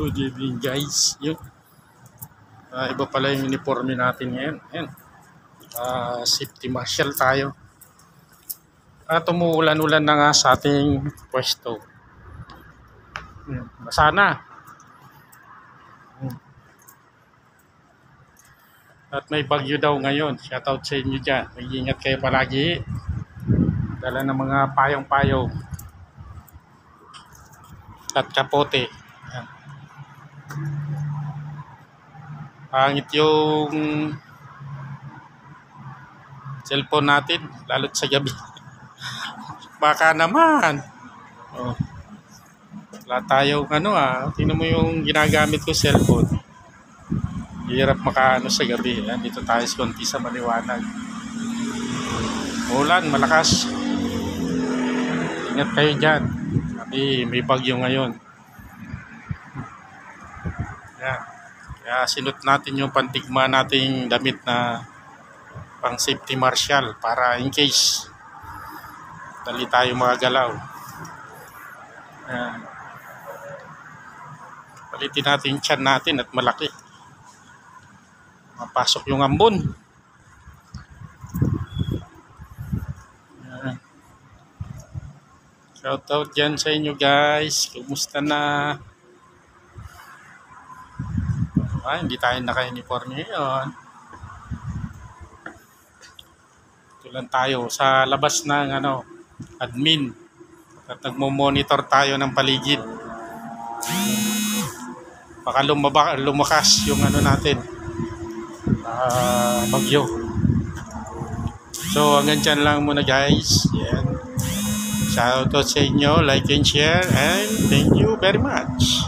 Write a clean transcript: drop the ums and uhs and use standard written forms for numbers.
Good evening guys. Yun. Iba pala yung uniforme natin ngayon. Ayan. Safety marshal tayo. Umuulan-ulan na nga sa ating pwesto. Basa na. At may bagyo daw ngayon. Shoutout sa inyo dyan. Mag-iingat kayo palagi. Dala ng mga payong-payong at kapote. Ayan. Pangit yung cellphone natin, lalo't sa gabi. Baka naman. Wala tayong tingnan mo yung ginagamit ko cellphone. Hirap makaano sa gabi. Ayan, dito tayo sa konti sa maliwanag. Ulan, malakas. Ingat kayo dyan. May bagyo ngayon. Ayan. Kaya sinot natin yung pantigma nating damit na pang safety marshal para in case dali tayo magagalaw. Ayan. Palitin natin yung tiyan natin at malaki. Mapasok yung ambon. Ayan. Shoutout dyan sa inyo guys. Kumusta na? Hindi tayo naka-uniforme ngayon. Ito lang tayo sa labas ng admin. At nagmo-monitor tayo ng paligid. Baka lumakas yung natin. Bagyo. So hanggang dyan lang muna guys. Yan. Shoutout sa inyo. Like and share. And thank you very much.